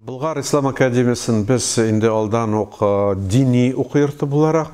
Bulgar İslam Akademiyasının biz indi aldan dini okuyurdu bularak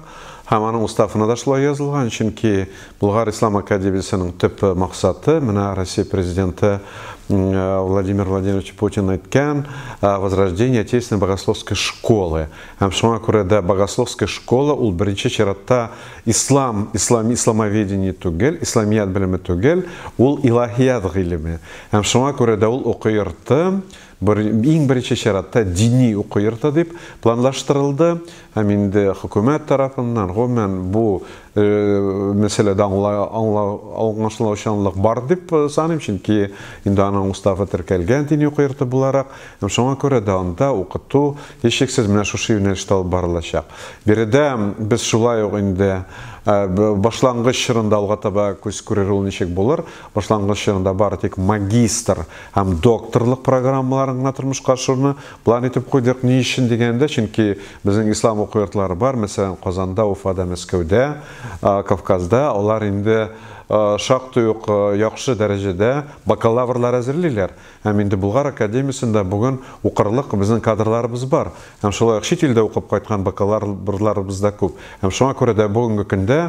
Hamanın ustafına da şulay yazılgan, çünkü Bulgar İslam Akademiyasının tüp maksatı, mına Россия президенті Владимир Владимирович Путин айтқан возрождение отечественной богословской школы. Һәм шуңа күрә дә богословская школа ул беренче чиратта исламоведение түгел, исламият белеме түгел, ул илаһият гыйлеме. Һәм шуңа күрә дә ул укыйрты иң беренче чиратта дини укыйрты дип планлаштырылды. Һәм инде хөкүмәт тарафыннан гомумән бу мәсьәләдә аңлашылучанлык бар дип саныйм, чөнки инде аның уставы теркәлгән дини укыйрты буларак. Һәм шуңа күрә дә анда укыту һичшиксез менә шушы юнәлештә алып барылачак. Биредә без шулай ук инде башлангыч чорында алга таба күз күрер ул ничек булыр. Башлангыч чорында бары тик магистр һәм докторлык программаларын гына тормышка ашыруны план итеп куйдык. Ни өчен дигәндә, чөнки безнең ислам укыйртлары бар, мәсәлән, Казанда, Уфада, Мәскәүдә, Кавказда, алар инде шактый ук яхшы дәрәҗәдә бакалаврлар әзерлиләр. Һәм инде Булгар академиясында бүген укырлык безнең кадрларыбыз бар. Һәм шулай чит илдә укып кайткан бакалаврларыбыз да күп. Һәм шуңа күрә дә бүгенге көндә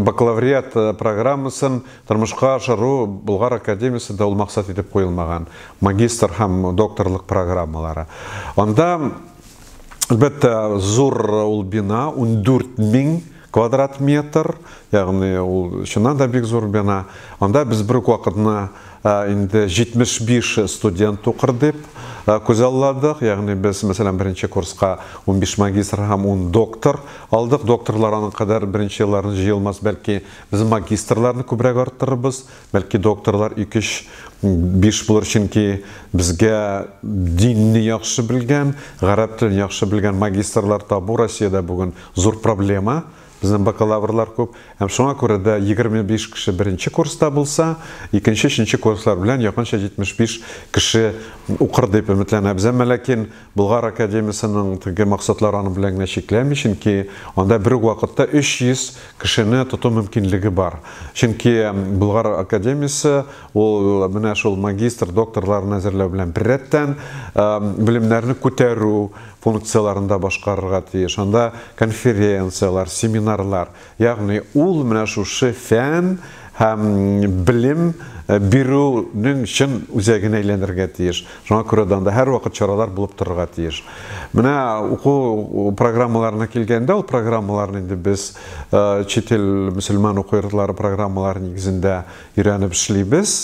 бакалавриат программасын тормышка ашыру Булгар академиясында ул максат итеп куелмаган. Магистр һәм докторлык программалары. Анда әлбәттә зур ул бина 14,000 квадрат метр, ягъни ул чыннан да бик зур бина. Анда без бер вакытны инде 75 студент укыр дип күзалладык. Ягъни без, мәсәлән, беренче курска 15 магистр һәм 10 доктор алдык. Докторлар аның кадәр беренче елларны җыелмас, бәлки без магистрларны күбрәк арттырырбыз, бәлки докторлар 2-5 булыр, чөнки безгә динне яхшы белгән, гарәп телен яхшы белгән магистрлар табу Россиядә бүген зур проблема. Безнең бакалаврлар күп. Һәм шуңа күрә дә 25 кеше беренче курста булса, икенче, өченче курслар белән якынча 75 кеше укыр дип өметләнәбез. Ләкин Булгар академиясының теге максатлары аны белән генә чикләми, чөнки анда бер вакытта 300 кешене тоту мөмкинлеге бар. Чөнки Булгар академиясе ул менә шул магистр, докторларны әзерләү белән беррәттән белемнәрне күтәрү функцияларында башкарырга тиеш. Анда конференциялар, семинарлар, ягъни ул менә шушы фән һәм билим бирүнең чын үзәгенә әйләнергә тиеш. Шуңа күрә дә анда һәр вакыт чаралар булып торырга тиеш. Менә уку программаларына килгәндә, ул программаларны инде без чит ил мөселман укыйртлары программалары нигезендә өйрәнеп эшлибез.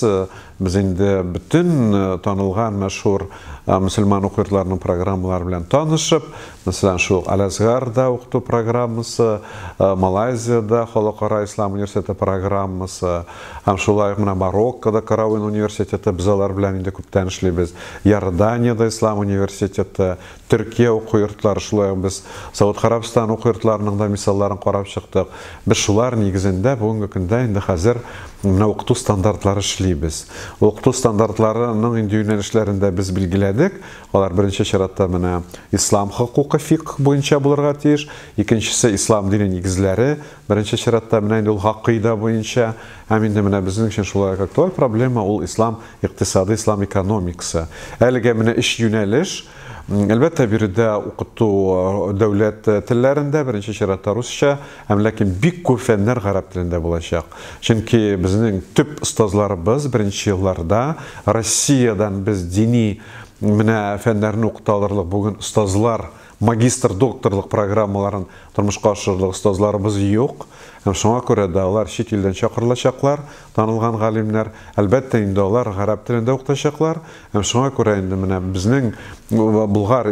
Без инде бүтән танылган мәшһүр мөселман укыйртларының программалары белән танышып, мәсәлән, шул Ал-Азгарда укыту программасы, Малайзиядә Халыкара Ислам университеты программасы, һәм шулай ук менә Мароккода Карауин университеты без алар белән инде күптән эшлибез. Иорданиядә Ислам университеты, Төркия укыйртлары, шулай ук без Сауд Арабстан укыйртларының да мисалларын карап чыктык. Без шулар нигезендә бүгенге көндә инде хәзер менә укыту стандартлары эшлибез. Укыту стандартларының инде юнәлешләрендә без билгеләдек. Алар беренче чиратта менә ислам хукукы, фикъ буенча булырга тиеш. Икенчесе ислам дине нигезләре. Беренче чиратта менә инде ул гакыйда буенча. Һәм инде менә безнең өчен шулай актуаль проблема ул ислам икътисады, ислам экономикасы. Әлегә менә 3 юнәлеш. Әлбәттә, биредә укыту дәүләт телләрендә, беренче чиратта русча, һәм ләкин бик күп фәннәр гарәп телендә булачак. Чөнки безнең төп остазларыбыз беренче елларда Россиядан без дини менә фәннәрне укыта алырлык бүген остазлар, магистр, докторлык программаларын тормышка ашырырлык остазларыбыз юк. Һәм шуңа күрә дә алар чит илдән чакырылачаклар, танылган галимнәр. Әлбәттә, инде алар гарәп телендә укытачаклар. Һәм шуңа күрә инде менә безнең Булгар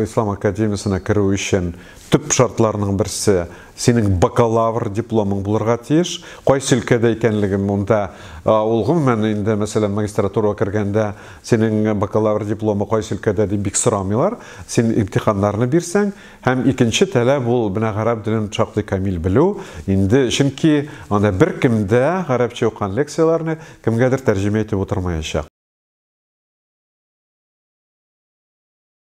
Ислам академиясына керү өчен төп шартларның берсе синең бакалавр дипломың булырга тиеш. Кайсы өлкәдә икәнлеген монда ул гомумән инде, мәсәлән, магистратурага кергәндә синең бакалавр дипломы кайсы өлкәдә дип бик сорамыйлар. Син имтиханнарны бирсәң, һәм икенче таләп ул менә гарәп телен шактый камил белү. Инде чөнки анда беркем дә гарәпчә укыган лекцияларны кемгәдер тәрҗемә итеп утырмаячак.